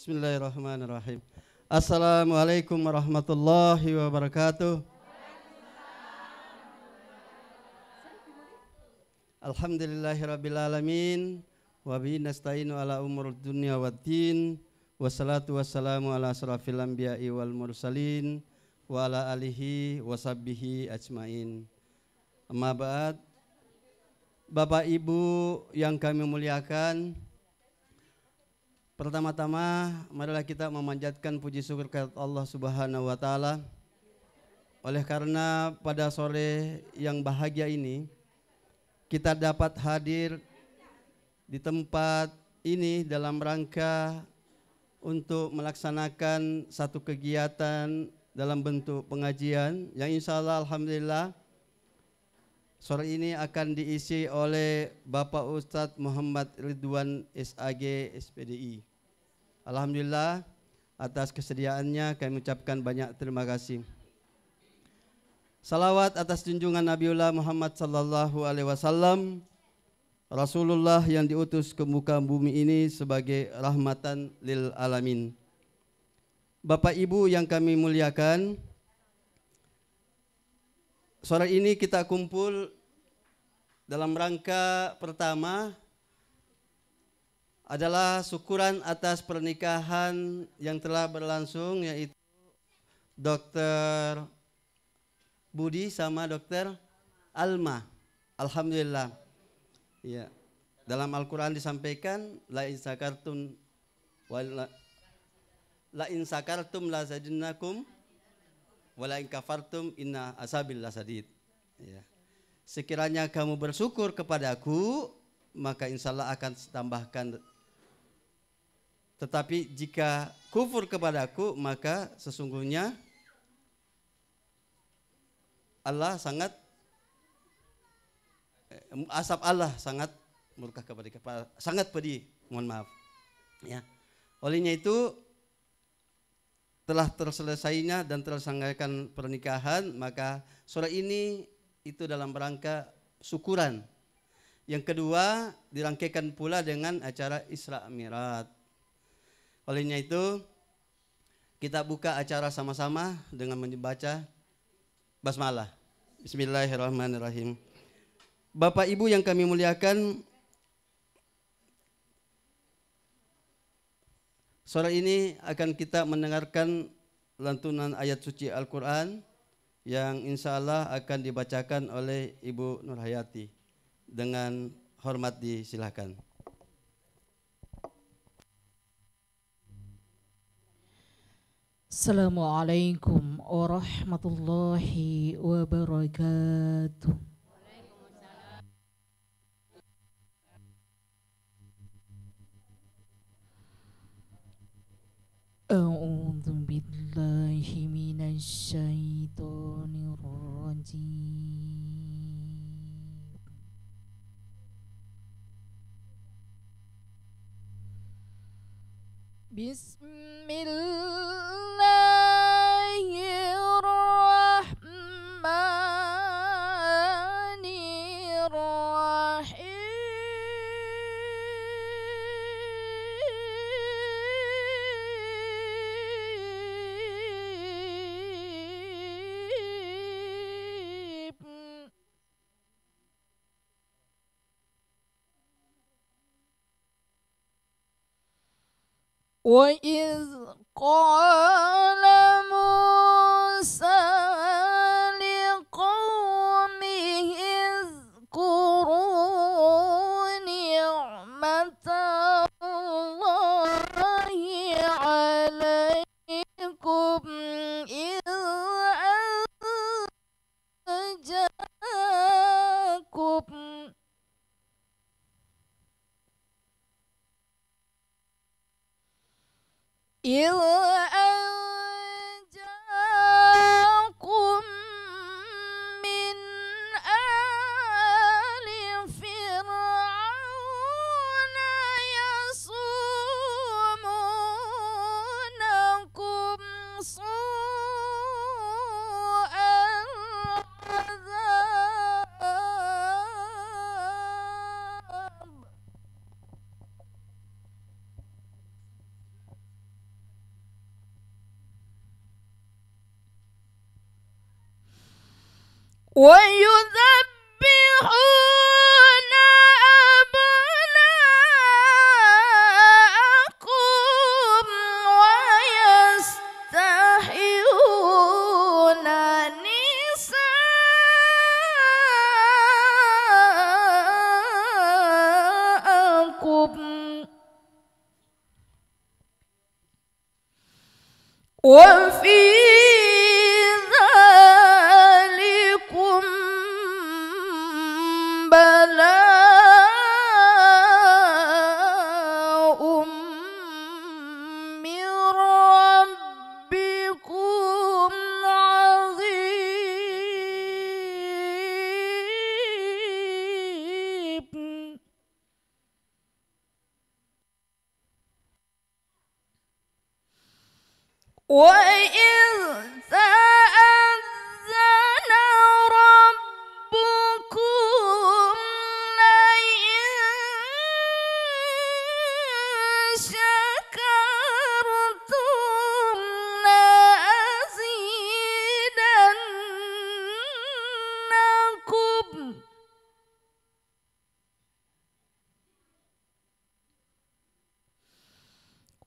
Bismillahirrahmanirrahim. Assalamualaikum warahmatullahi wabarakatuh. Alhamdulillahirabbil alamin wa bihi nasta'inu ala umurid dunya waddin. Wassalatu wassalamu ala asrafil anbiya'i wal mursalin wa ala alihi wa sahbihi ajmain. Amma ba'd. Bapak Ibu yang kami muliakan, pertama-tama marilah kita memanjatkan puji syukur kepada Allah Subhanahu wa taala. Oleh karena pada sore yang bahagia ini kita dapat hadir di tempat ini dalam rangka untuk melaksanakan satu kegiatan dalam bentuk pengajian yang insya Allah alhamdulillah sore ini akan diisi oleh Bapak Ustadz Muhammad Ridwan SAG SPDI. Alhamdulillah atas kesediaannya kami ucapkan banyak terima kasih. Salawat atas junjungan Nabiullah Muhammad sallallahu alaihi wasallam, Rasulullah yang diutus ke muka bumi ini sebagai rahmatan lil alamin. Bapak Ibu yang kami muliakan, sore ini kita kumpul dalam rangka pertama adalah syukuran atas pernikahan yang telah berlangsung, yaitu Dr. Budi sama Dr. Alma. Alhamdulillah. Ya. Dalam Al-Quran disampaikan la in sakartum la zidnakum wala in kafartum inna asabil lasadid. Ya. Sekiranya kamu bersyukur kepadaku, maka insya Allah akan ditambahkan. Tetapi jika kufur kepadaku, maka sesungguhnya Allah sangat asap Allah sangat murka kepada kita, sangat pedih. Mohon maaf. Ya. Olehnya itu telah terselesainya dan terselesaikan pernikahan, maka sore ini itu dalam rangka syukuran. Yang kedua dirangkaikan pula dengan acara Isra Mi'raj. Olehnya itu kita buka acara sama-sama dengan membaca basmalah. Bismillahirrahmanirrahim. Bapak Ibu yang kami muliakan, sore ini akan kita mendengarkan lantunan ayat suci Al-Quran yang insya Allah akan dibacakan oleh Ibu Nurhayati. Dengan hormat disilahkan. Assalamualaikum warahmatullahi wabarakatuh. A'udzu billahi minasy syaithanir rajim. Bismillahirrahmanirrahim. وَإِذْ قَالَ مُوسَى لِقَوْمِهِ اذْكُرُوا نِعْمَةَ اللَّهِ عَلَيْكُمْ إِذْ أَنْجَاكُمْ من آل فرعون يصومونكم سوء العذاب ويذبحون أبناءكم ويستحيون نساءكم وفي ذلكم بلاء من ربكم عظيم. وإذ تأذن ربكم لئن شكرتم لأزيدنكم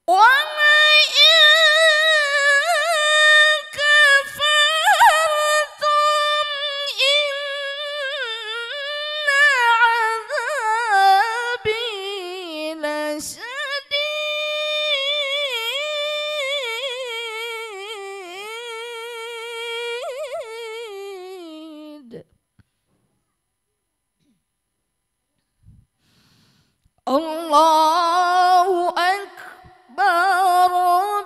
ولئن كفرتم إن عذابي لشديد. الله أكبر.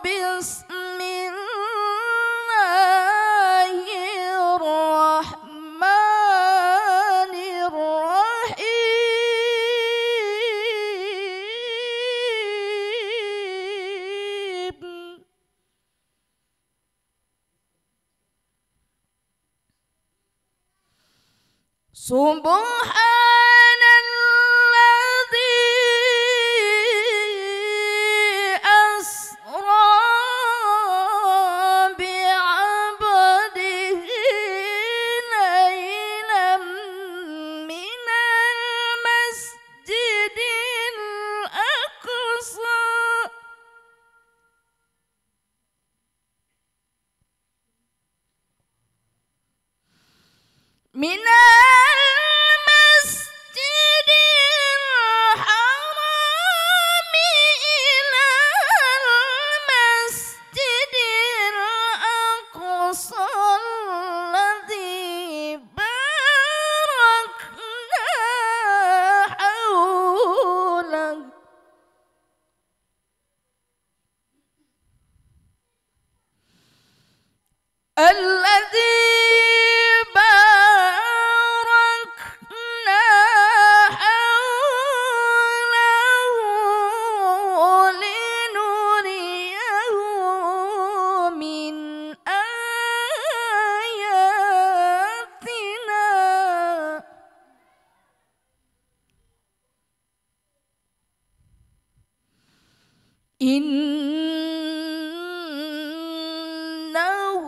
بسم الله الرحمن الرحيم. سبحان الذي أسرى بعبده ليلا من المسجد الأقصى من المسجد الحرام إلى المسجد الأقصى الذي باركنا حوله الذي باركنا حوله لنريه من آياتنا إنه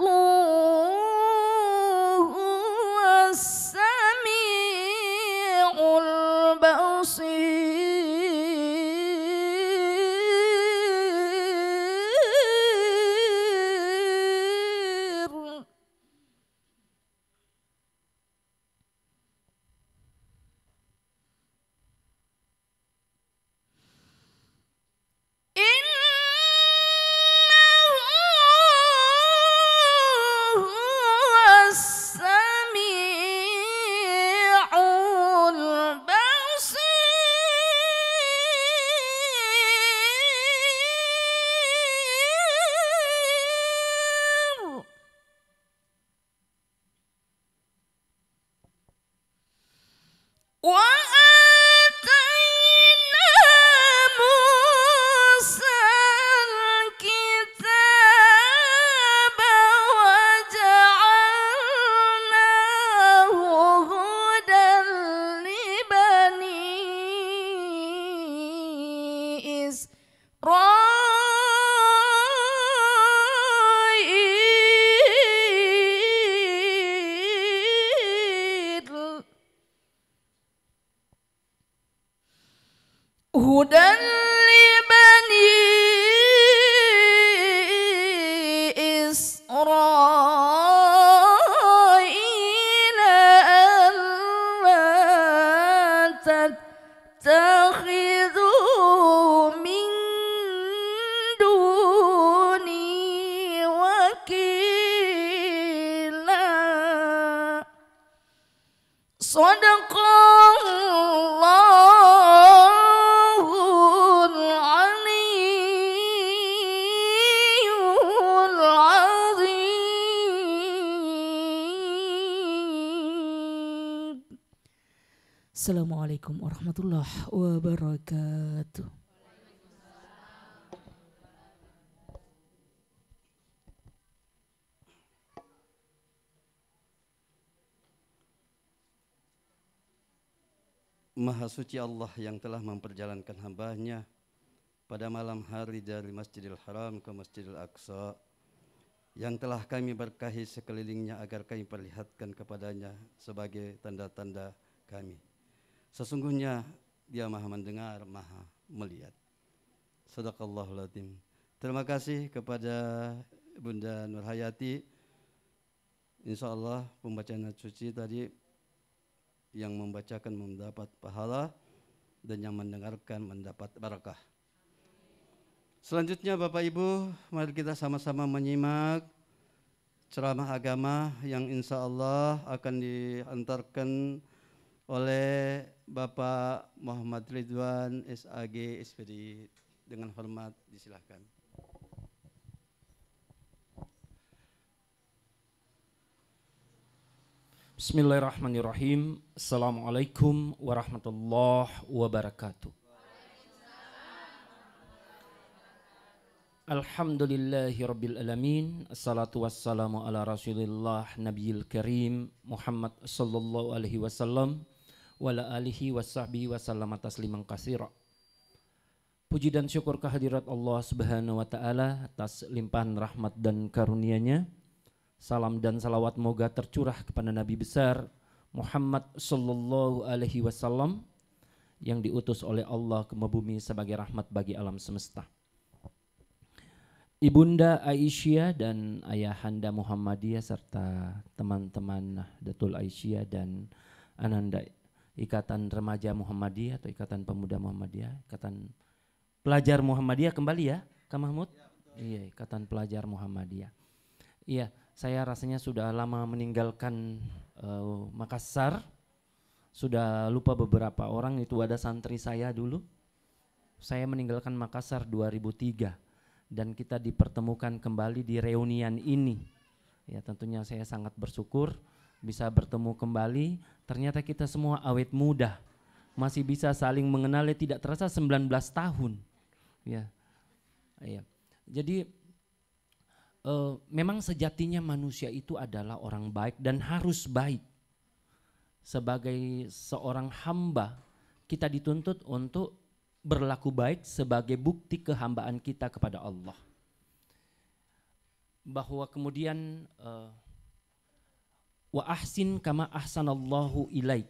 هدى لبني إسرائيل ألا تتخذوا من دوني وكيلا صدق الله العلي العظيم. Assalamualaikum warahmatullahi wabarakatuh. Maha suci Allah yang telah memperjalankan hamba-Nya pada malam hari dari Masjidil Haram ke Masjidil Aqsa, yang telah kami berkahi sekelilingnya agar kami perlihatkan kepadanya sebagai tanda-tanda kami. Sesungguhnya Dia Maha mendengar, Maha melihat. Shadaqallahul Azim. Terima kasih kepada Bunda Nurhayati. Insya Allah pembacaan ayat suci tadi yang membacakan mendapat pahala dan yang mendengarkan mendapat barakah. Selanjutnya Bapak Ibu, mari kita sama-sama menyimak ceramah agama yang insya Allah akan diantarkan oleh Bapak Muhammad Ridwan SAG SPD. Dengan hormat disilahkan. Bismillahirrahmanirrahim. Assalamualaikum warahmatullahi wabarakatuh. Alhamdulillahi rabbil alamin. Assalatu wassalamu ala rasulillah nabiyil karim Muhammad sallallahu alaihi wasallam wa ala alihi wa sahbihi wa sallama tasliman katsira. Puji dan syukur kehadirat Allah Subhanahu wa taala atas limpahan rahmat dan karunia-Nya. Salam dan salawat moga tercurah kepada Nabi besar Muhammad sallallahu alaihi wasallam yang diutus oleh Allah ke bumi sebagai rahmat bagi alam semesta. Ibunda Aisyah dan ayahanda Muhammadiyah serta teman-teman Nahdlatul Aisyah dan Ananda Ikatan Remaja Muhammadiyah atau Ikatan Pemuda Muhammadiyah, Ikatan Pelajar Muhammadiyah kembali ya, Kak Mahmud? Iya, Ikatan Pelajar Muhammadiyah. Iya, saya rasanya sudah lama meninggalkan Makassar, sudah lupa beberapa orang, itu ada santri saya dulu. Saya meninggalkan Makassar 2003 dan kita dipertemukan kembali di reunian ini. Ya, tentunya saya sangat bersyukur bisa bertemu kembali. Ternyata kita semua awet muda, masih bisa saling mengenali, tidak terasa 19 tahun. Ya, iya. Jadi memang sejatinya manusia itu adalah orang baik dan harus baik. Sebagai seorang hamba, kita dituntut untuk berlaku baik sebagai bukti kehambaan kita kepada Allah. Bahwa kemudian wa ahsin kama ahsanallahu ilaik.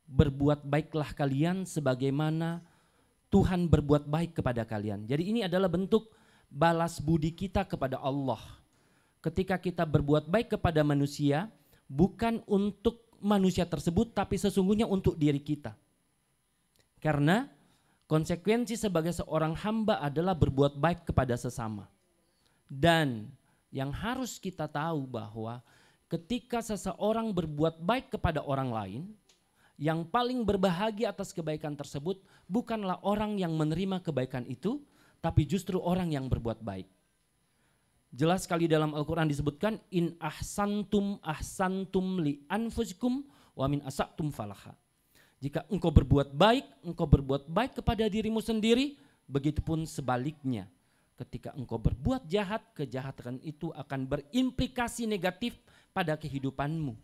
Berbuat baiklah kalian sebagaimana Tuhan berbuat baik kepada kalian. Jadi ini adalah bentuk balas budi kita kepada Allah. Ketika kita berbuat baik kepada manusia, bukan untuk manusia tersebut, tapi sesungguhnya untuk diri kita. Karena konsekuensi sebagai seorang hamba adalah berbuat baik kepada sesama. Dan yang harus kita tahu bahwa ketika seseorang berbuat baik kepada orang lain, yang paling berbahagia atas kebaikan tersebut bukanlah orang yang menerima kebaikan itu, tapi justru orang yang berbuat baik. Jelas sekali dalam Al-Quran disebutkan, in ahsantum ahsantum li anfusikum wa min asatum falaha. Jika engkau berbuat baik kepada dirimu sendiri, begitupun sebaliknya. Ketika engkau berbuat jahat, kejahatan itu akan berimplikasi negatif pada kehidupanmu.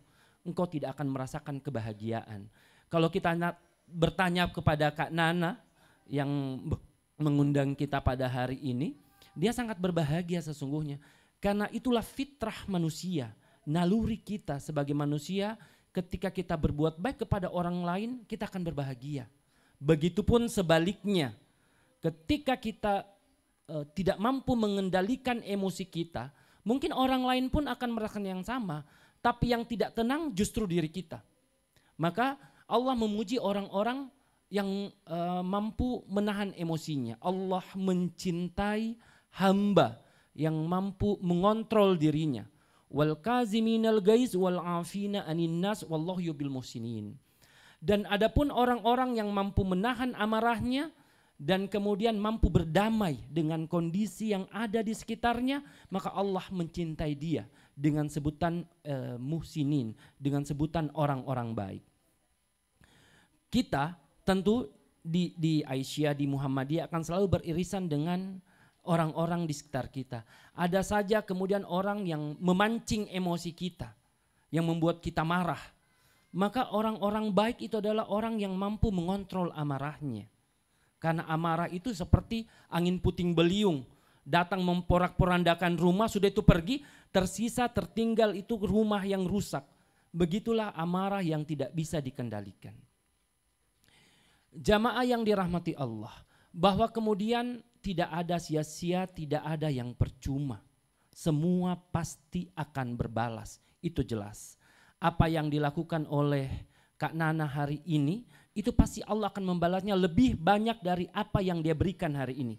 Engkau tidak akan merasakan kebahagiaan. Kalau kita bertanya kepada Kak Nana yang mengundang kita pada hari ini, dia sangat berbahagia sesungguhnya. Karena itulah fitrah manusia, naluri kita sebagai manusia. Ketika kita berbuat baik kepada orang lain, kita akan berbahagia. Begitupun sebaliknya, Ketika kita tidak mampu mengendalikan emosi kita, mungkin orang lain pun akan merasakan yang sama, tapi yang tidak tenang justru diri kita. Maka Allah memuji orang-orang yang mampu menahan emosinya. Allah mencintai hamba yang mampu mengontrol dirinya. Wal kaziminal gaiz wal afina anin nas wallahu yubil muhsinin. Dan adapun orang-orang yang mampu menahan amarahnya dan kemudian mampu berdamai dengan kondisi yang ada di sekitarnya, maka Allah mencintai dia dengan sebutan muhsinin, dengan sebutan orang-orang baik. Kita tentu di Aisyah, di Muhammadiyah akan selalu beririsan dengan orang-orang di sekitar kita. Ada saja kemudian orang yang memancing emosi kita, yang membuat kita marah. Maka orang-orang baik itu adalah orang yang mampu mengontrol amarahnya. Karena amarah itu seperti angin puting beliung, datang memporak-porandakan rumah, sudah itu pergi, tersisa tertinggal itu rumah yang rusak. Begitulah amarah yang tidak bisa dikendalikan. Jamaah yang dirahmati Allah, bahwa kemudian tidak ada sia-sia, tidak ada yang percuma. Semua pasti akan berbalas, itu jelas. Apa yang dilakukan oleh Kak Nana hari ini, itu pasti Allah akan membalasnya lebih banyak dari apa yang dia berikan hari ini.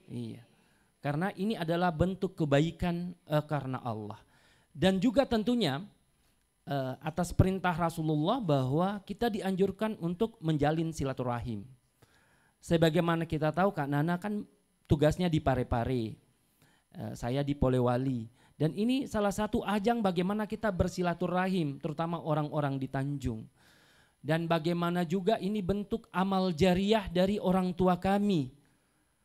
Iya, karena ini adalah bentuk kebaikan karena Allah. Dan juga tentunya atas perintah Rasulullah bahwa kita dianjurkan untuk menjalin silaturahim. Sebagaimana kita tahu Kak Nana kan tugasnya di Parepare, saya di Polewali. Dan ini salah satu ajang bagaimana kita bersilaturahim, terutama orang-orang di Tanjung. Dan bagaimana juga ini bentuk amal jariah dari orang tua kami,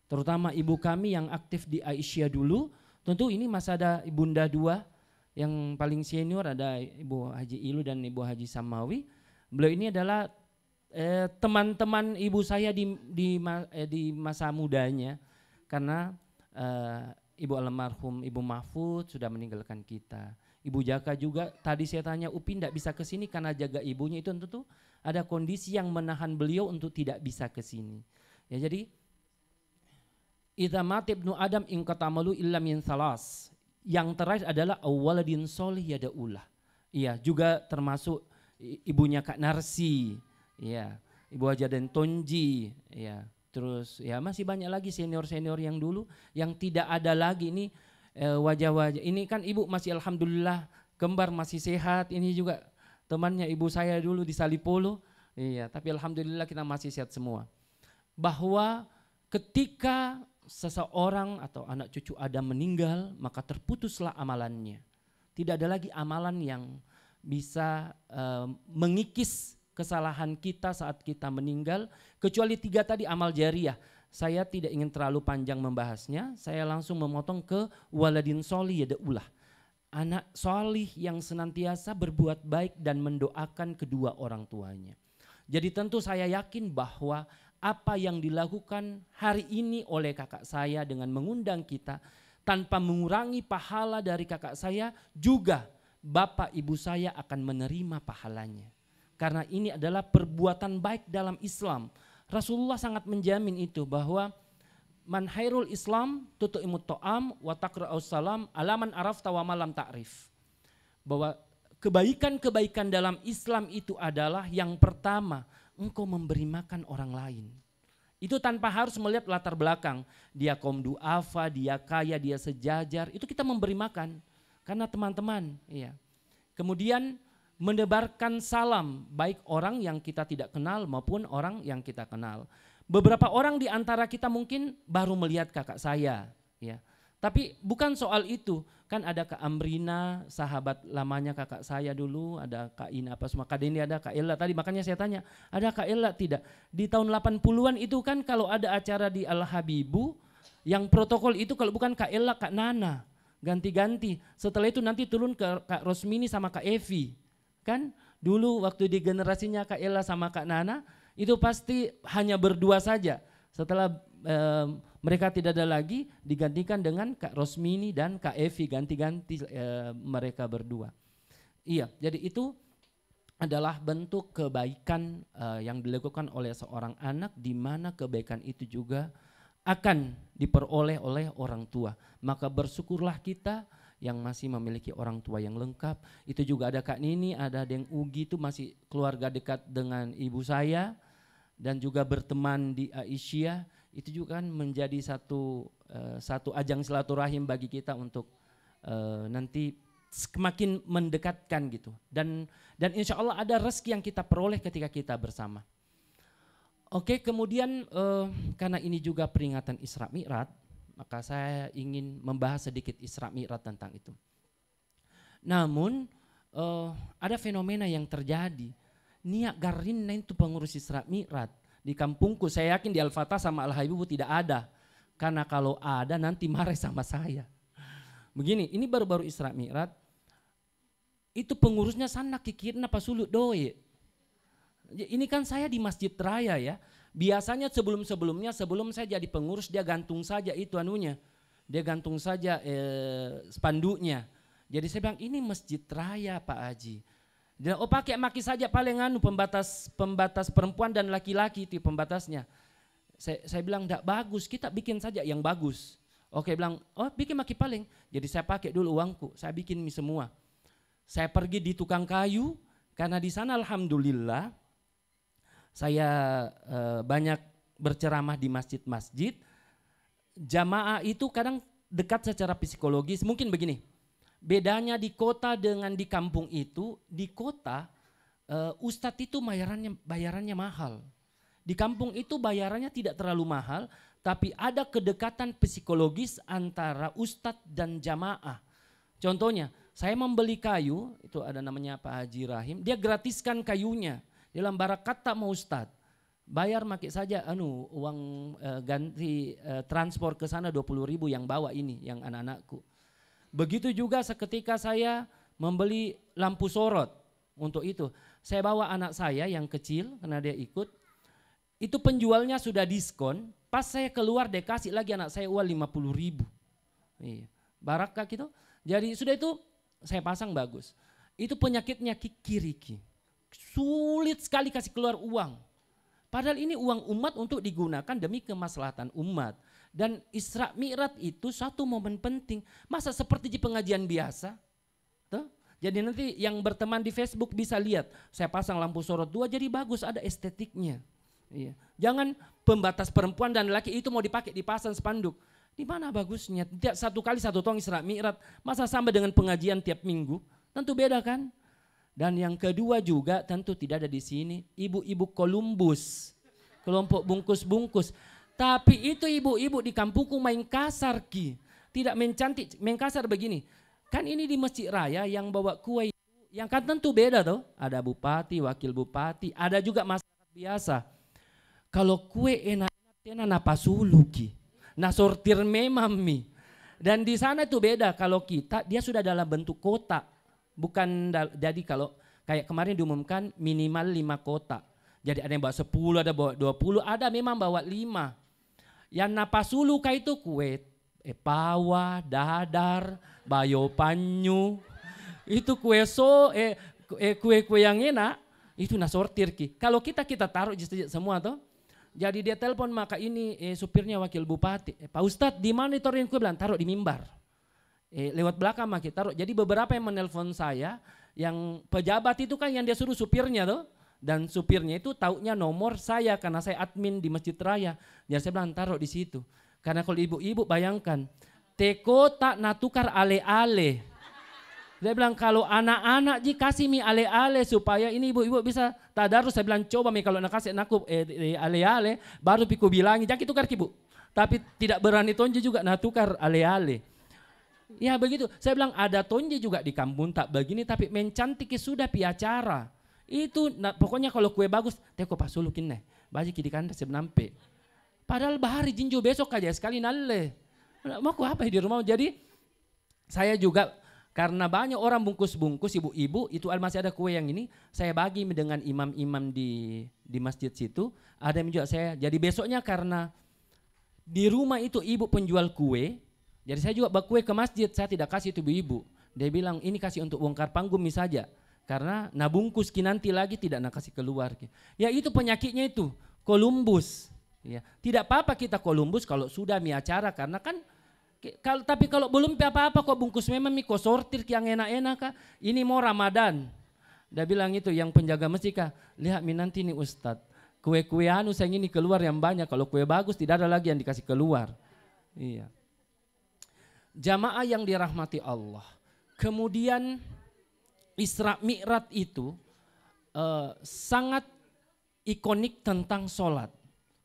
terutama ibu kami yang aktif di Aisyah dulu. Tentu ini masih ada ibunda dua, yang paling senior ada Ibu Haji Ilu dan Ibu Haji Samawi. Beliau ini adalah teman-teman ibu saya di masa mudanya, karena Ibu almarhum Ibu Mahfud sudah meninggalkan kita. Ibu Jaka juga tadi saya tanya Upin tidak bisa ke sini karena jaga ibunya, itu tentu ada kondisi yang menahan beliau untuk tidak bisa ke sini. Ya, jadi idza mata ibnu Adam in qatamalu illa min salas. Yang terakhir adalah awwaladin sholih yada'ulah. Iya, juga termasuk ibunya Kak Narsi, ya, Ibu Hajaden Tonji, ya. Terus ya masih banyak lagi senior-senior yang dulu yang tidak ada lagi ini wajah-wajah. Ini kan ibu masih alhamdulillah kembar masih sehat. Ini juga temannya ibu saya dulu di Salipolo. Iya, tapi alhamdulillah kita masih sehat semua. Bahwa ketika seseorang atau anak cucu Adam meninggal, maka terputuslah amalannya. Tidak ada lagi amalan yang bisa mengikis kesalahan kita saat kita meninggal, kecuali 3 tadi amal jariah. Saya tidak ingin terlalu panjang membahasnya, saya langsung memotong ke waladin sholih yada'ulah. Anak solih yang senantiasa berbuat baik dan mendoakan kedua orang tuanya. Jadi tentu saya yakin bahwa apa yang dilakukan hari ini oleh kakak saya dengan mengundang kita, tanpa mengurangi pahala dari kakak saya, juga bapak ibu saya akan menerima pahalanya. Karena ini adalah perbuatan baik dalam Islam. Rasulullah sangat menjamin itu, bahwa man khairul Islam tutu'imut to'am wa taqra'us salam alaman arafta wa malam ta'rif. Bahwa kebaikan-kebaikan dalam Islam itu adalah yang pertama, engkau memberi makan orang lain. Itu tanpa harus melihat latar belakang. Dia kaum du'afa, dia kaya, dia sejajar, itu kita memberi makan. Karena teman-teman, ya. Kemudian menebarkan salam, baik orang yang kita tidak kenal maupun orang yang kita kenal. Beberapa orang di antara kita mungkin baru melihat kakak saya, ya. Tapi bukan soal itu, kan ada Kak Amrina, sahabat lamanya kakak saya dulu, ada Kak Ina apa semua, Kak Deni, ada Kak Ella tadi, makanya saya tanya, ada Kak Ella tidak? Di tahun 80-an itu kan kalau ada acara di Al-Habibu, yang protokol itu kalau bukan Kak Ella, Kak Nana, ganti-ganti. Setelah itu nanti turun ke Kak Rosmini sama Kak Evi. Kan dulu waktu di generasinya Kak Ella sama Kak Nana itu pasti hanya berdua saja. Setelah mereka tidak ada lagi, digantikan dengan Kak Rosmini dan Kak Evi, ganti-ganti mereka berdua. Iya, jadi itu adalah bentuk kebaikan yang dilakukan oleh seorang anak, di mana kebaikan itu juga akan diperoleh oleh orang tua. Maka bersyukurlah kita yang masih memiliki orang tua yang lengkap. Itu juga ada Kak Nini, ada Deng Ugi, itu masih keluarga dekat dengan ibu saya dan juga berteman di Aisyah. Itu juga kan menjadi satu ajang silaturahim bagi kita untuk nanti semakin mendekatkan gitu. Dan insya Allah ada rezeki yang kita peroleh ketika kita bersama. Oke, kemudian karena ini juga peringatan Isra Mi'raj, maka saya ingin membahas sedikit Isra Mi'raj tentang itu. Namun ada fenomena yang terjadi. Niat Garinna itu pengurus Isra Mi'raj. Di kampungku saya yakin di Al-Fatah sama Al-Habibu tidak ada. Karena kalau ada nanti marah sama saya. Begini, ini baru-baru Isra Mi'raj. Itu pengurusnya sana kikirna pasulut doye. Ini kan saya di Masjid Raya ya. Biasanya sebelum saya jadi pengurus dia gantung saja itu anunya. Dia gantung saja spanduknya. Jadi saya bilang ini Masjid Raya Pak Haji. Dia, pakai maki saja paling pembatas perempuan dan laki-laki itu pembatasnya. Saya bilang enggak bagus, kita bikin saja yang bagus. Oke bilang, bikin maki paling. Jadi saya pakai dulu uangku, saya bikin mie semua. Saya pergi di tukang kayu karena di sana alhamdulillah saya banyak berceramah di masjid-masjid. Jamaah itu kadang dekat secara psikologis. Mungkin begini, bedanya di kota dengan di kampung itu, di kota ustadz itu bayarannya mahal. Di kampung itu bayarannya tidak terlalu mahal, tapi ada kedekatan psikologis antara ustadz dan jamaah. Contohnya, saya membeli kayu, itu ada namanya Pak Haji Rahim, dia gratiskan kayunya. Dalam barakat tak mau Ustadz, bayar makai saja uang ganti transport ke sana 20.000 yang bawa ini, yang anak-anakku. Begitu juga seketika saya membeli lampu sorot untuk itu. Saya bawa anak saya yang kecil karena dia ikut, itu penjualnya sudah diskon, pas saya keluar dia kasih lagi anak saya uang 50.000. Iya. Barakah gitu, jadi sudah itu saya pasang bagus. Itu penyakitnya kikiriki. Sulit sekali kasih keluar uang. Padahal ini uang umat untuk digunakan demi kemaslahatan umat. Dan Isra Mi'raj itu satu momen penting. Masa seperti di pengajian biasa? Tuh? Jadi nanti yang berteman di Facebook bisa lihat. Saya pasang lampu sorot 2 jadi bagus, ada estetiknya. Iya. Jangan pembatas perempuan dan laki itu mau dipakai dipasang spanduk. Di mana bagusnya? Tidak satu kali satu tong Isra Mi'raj. Masa sama dengan pengajian tiap minggu? Tentu beda kan? Dan yang kedua juga tentu tidak ada di sini ibu-ibu Columbus, kelompok bungkus-bungkus. Tapi itu ibu-ibu di kampungku main kasar ki, tidak mencantik, main kasar begini. Kan ini di Masjid Raya yang bawa kue, yang kan tentu beda tuh. Ada bupati, wakil bupati, ada juga masyarakat biasa. Kalau kue enak-enak napa sulu ki, nah sortir memang mi. Dan di sana itu beda. Kalau kita dia sudah dalam bentuk kotak. Bukan jadi kalau kayak kemarin diumumkan minimal 5 kotak. Jadi ada yang bawa 10, ada bawa 20, ada memang bawa 5. Yang napasulu kayak itu kue pawa, dadar, bayo panyu. Itu kue kue-kue yang enak itu nasortir ki. Kalau kita taruh semua tuh. Jadi dia telepon maka ini supirnya wakil bupati. Pak Ustadz di mana ditaruhin kue? Bilang taruh di mimbar. Lewat belakang kita taruh. Jadi beberapa yang menelpon saya, yang pejabat itu kan yang dia suruh supirnya tuh. Dan supirnya itu taunya nomor saya karena saya admin di Masjid Raya. Jadi saya bilang taruh di situ. Karena kalau ibu-ibu bayangkan, teko tak natukar ale-ale. Dia bilang kalau anak-anak kasih mi ale-ale supaya ini ibu-ibu bisa tadarus. Saya bilang coba mi kalau nak kasih anakku ale-ale baru piku bilangi jangan tukar ki bu. Tapi tidak berani tonje juga natukar ale-ale. Ya begitu, saya bilang ada tonje juga di kampung tak begini tapi mencantiki sudah pi acara. Itu pokoknya kalau kue bagus, teko pas sulukin nih, baju kiri kanda sebenampe. Padahal bahari jinjo besok aja sekali nalle. Mau aku apa di rumah? Jadi saya juga karena banyak orang bungkus-bungkus ibu-ibu itu masih ada kue yang ini, saya bagi dengan imam-imam di masjid situ. Ada yang juga saya, jadi besoknya karena di rumah itu ibu penjual kue, jadi saya juga bawa kue ke masjid, saya tidak kasih itu ibu-ibu. Dia bilang ini kasih untuk bongkar panggung saja. Karena nabungkus ki nanti lagi tidak nak kasih keluar. Ya itu penyakitnya itu, Columbus. Ya, tidak apa-apa kita Columbus kalau sudah mi acara karena kan tapi kalau belum apa-apa kok bungkus memang mi kok sortir yang enak-enak kah? Ini mau Ramadan. Dia bilang itu yang penjaga masjid kah, lihat mi nanti nih Ustadz, kue-kue anu saya ini keluar yang banyak, kalau kue bagus tidak ada lagi yang dikasih keluar. Iya. Jamaah yang dirahmati Allah. Kemudian Isra Mi'raj itu sangat ikonik tentang sholat.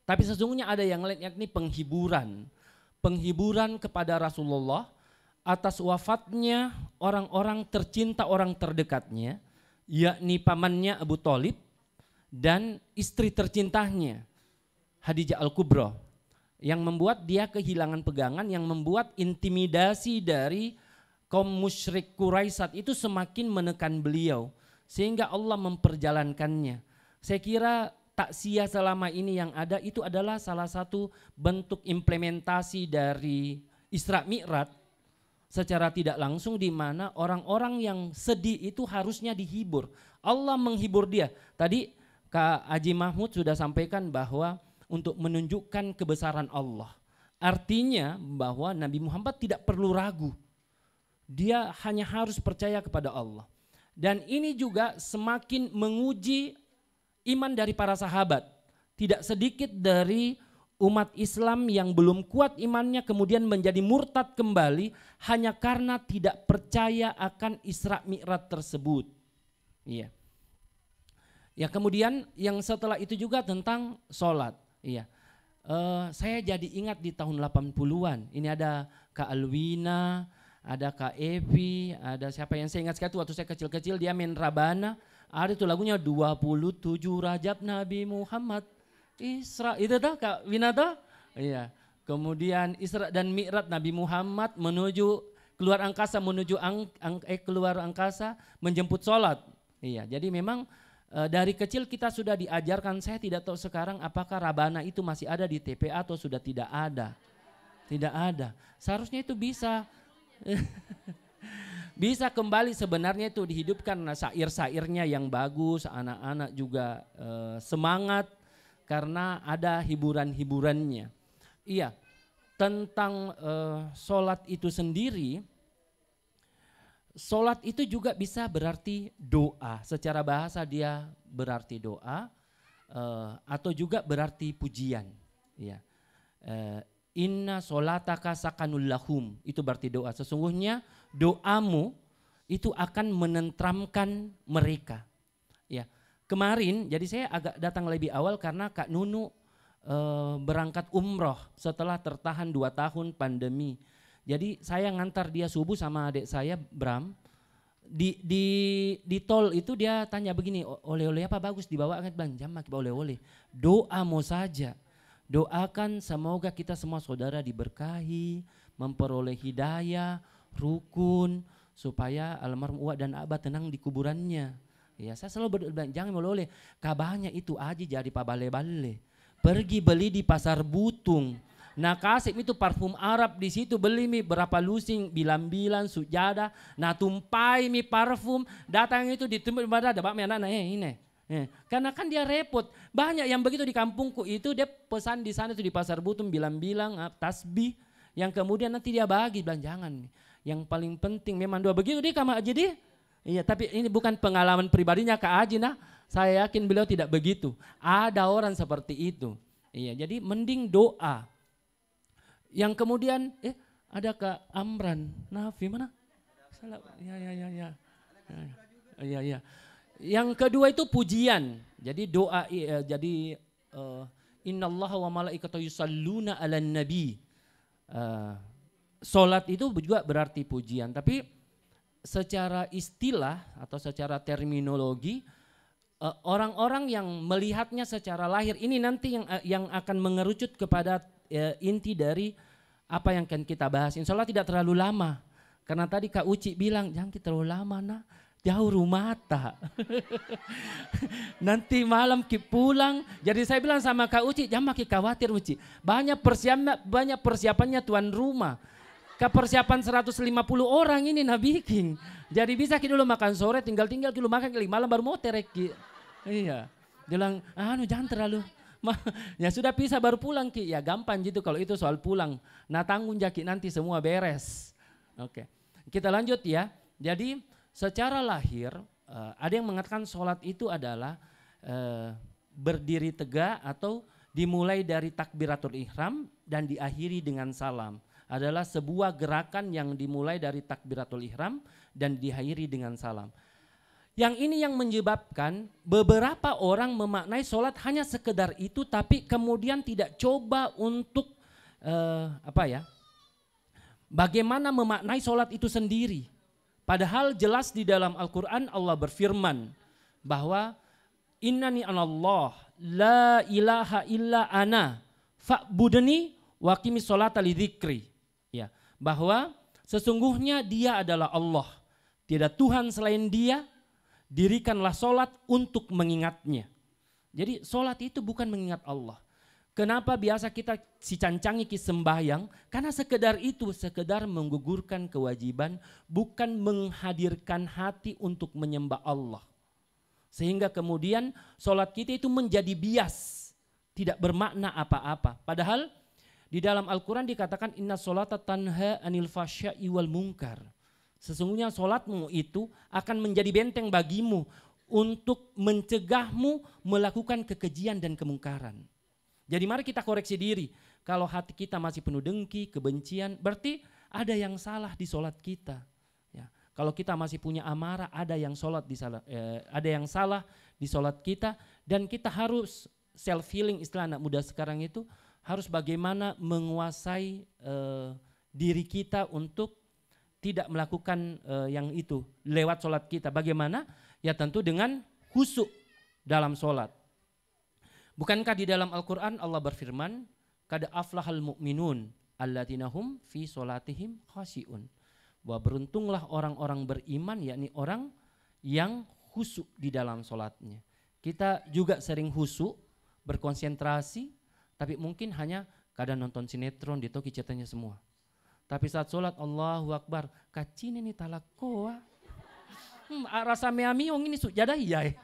Tapi sesungguhnya ada yang lain yakni penghiburan. Penghiburan kepada Rasulullah atas wafatnya orang-orang tercinta, orang terdekatnya, yakni pamannya Abu Thalib dan istri tercintanya Khadijah Al-Kubra, yang membuat dia kehilangan pegangan, yang membuat intimidasi dari kaum musyrik Quraisy saat itu semakin menekan beliau sehingga Allah memperjalankannya. Saya kira takziah selama ini yang ada itu adalah salah satu bentuk implementasi dari Isra Mi'raj secara tidak langsung, di mana orang-orang yang sedih itu harusnya dihibur. Allah menghibur dia. Tadi Kak Haji Mahmud sudah sampaikan bahwa untuk menunjukkan kebesaran Allah. Artinya bahwa Nabi Muhammad tidak perlu ragu. Dia hanya harus percaya kepada Allah. Dan ini juga semakin menguji iman dari para sahabat. Tidak sedikit dari umat Islam yang belum kuat imannya kemudian menjadi murtad kembali hanya karena tidak percaya akan Isra Mi'raj tersebut. Iya. Ya, kemudian yang setelah itu juga tentang sholat. Iya. Saya jadi ingat di tahun 80-an. Ini ada Kak Alwina, ada Kak Evi, ada siapa yang saya ingat sekali waktu saya kecil-kecil dia main Rabana. Ada itu lagunya 27 Rajab Nabi Muhammad Isra, itu dah Kak Wina dah. Iya. Kemudian Isra dan Mi'raj Nabi Muhammad menuju keluar angkasa, menuju keluar angkasa menjemput sholat. Iya. Jadi memang dari kecil kita sudah diajarkan. Saya tidak tahu sekarang apakah Rabana itu masih ada di TPA atau sudah tidak ada. Tidak ada. Seharusnya itu bisa. Bisa kembali sebenarnya itu dihidupkan syair-syairnya yang bagus, anak-anak juga semangat karena ada hiburan-hiburannya. Iya, tentang sholat itu sendiri, sholat itu juga bisa berarti doa. Secara bahasa dia berarti doa atau juga berarti pujian. Iya. Inna sholataka sakanul lahum, itu berarti doa. Sesungguhnya doamu itu akan menentramkan mereka. Ya, kemarin jadi saya agak datang lebih awal karena Kak Nunu berangkat umroh setelah tertahan 2 tahun pandemi. Jadi saya ngantar dia subuh sama adik saya Bram. Di tol itu dia tanya begini, oleh-oleh apa bagus dibawa? Kan bilang jam makin oleh-oleh. Doamu saja. Doakan semoga kita semua saudara diberkahi, memperoleh hidayah, rukun, supaya almarhum Uwa dan Abah tenang di kuburannya. Ya, saya selalu berdoa, jangan oleh-oleh, kabahnya itu aja jadi pabale-bale. Pergi beli di pasar Butung. Nah kasih itu parfum Arab di situ beli mi berapa lusing, bilan-bilan, sujada, nah tumpai mi parfum, datang itu ditumpuk pada ada bakmi anak ini. Karena kan dia repot. Banyak yang begitu di kampungku itu dia pesan di sana itu di pasar Butung bilang-bilang tasbih yang kemudian nanti dia bagi, bilang jangan. Yang paling penting memang doa begitu dia Kak Haji dia. Iya, tapi ini bukan pengalaman pribadinya Kak Haji nah. Saya yakin beliau tidak begitu. Ada orang seperti itu. Iya, jadi mending doa. Yang kemudian ada Kak Amran Nafi mana? Salah. Ya. Yang kedua itu pujian. Jadi doa innallaha wa malaikatahu yusalluna 'alan nabi. Salat itu juga berarti pujian, tapi secara istilah atau secara terminologi orang-orang yang melihatnya secara lahir ini nanti yang akan mengerucut kepada inti dari apa yang akan kita bahas. Insya Allah tidak terlalu lama. Karena tadi Kak Uci bilang jangan kita terlalu lama nah. Jauh rumah tak. Nanti malam pulang. Jadi saya bilang sama Kak Uci, jangan makin khawatir Uci. Banyak persiapannya tuan rumah. Ke persiapan 150 orang ini bikin. Jadi bisa kita dulu makan sore, tinggal dulu makan kali malam baru mau terek. Iya. Dia bilang, jangan terlalu Ya sudah pisah baru pulang Ki. Ya gampang gitu kalau itu soal pulang. Nah tanggung jaki nanti semua beres. Oke. Kita lanjut ya. Jadi secara lahir ada yang mengatakan sholat itu adalah berdiri tegak atau dimulai dari takbiratul ihram dan diakhiri dengan salam. Adalah sebuah gerakan yang dimulai dari takbiratul ihram dan diakhiri dengan salam. Yang ini yang menyebabkan beberapa orang memaknai sholat hanya sekedar itu, tapi kemudian tidak coba untuk bagaimana memaknai sholat itu sendiri. Padahal jelas di dalam Al-Quran Allah berfirman bahwa innani anallah la ilaha illa ana fa'budni wa qimis sholata lidzikri. Ya, bahwa sesungguhnya Dia adalah Allah, tidak Tuhan selain Dia. Dirikanlah sholat untuk mengingatnya. Jadi sholat itu bukan mengingat Allah. Kenapa biasa kita si cancangi ki sembahyang? Karena sekedar itu, sekedar menggugurkan kewajiban, bukan menghadirkan hati untuk menyembah Allah. Sehingga kemudian sholat kita itu menjadi bias, tidak bermakna apa-apa. Padahal di dalam Al-Quran dikatakan inna sholata tanha anil fasya'i wal munkar. Sesungguhnya sholatmu itu akan menjadi benteng bagimu untuk mencegahmu melakukan kekejian dan kemungkaran. Jadi mari kita koreksi diri. Kalau hati kita masih penuh dengki, kebencian, berarti ada yang salah di sholat kita. Ya. Kalau kita masih punya amarah, ada yang salah di sholat kita, dan kita harus self healing, istilah anak muda sekarang itu harus bagaimana menguasai diri kita untuk tidak melakukan yang itu lewat sholat kita. Bagaimana? Ya tentu dengan khusyuk dalam sholat. Bukankah di dalam Al-Quran Allah berfirman, kad aflahal mu'minun alladzina hum fi sholatihim khasyi'un. Bahwa beruntunglah orang-orang beriman, yakni orang yang khusyuk di dalam sholatnya. Kita juga sering khusyuk, berkonsentrasi, tapi mungkin hanya kadang nonton sinetron, ditoki ceritanya semua. Tapi saat sholat Allahu Akbar, kacini nih talakoa. Rasa meamiong ini sujadah iya.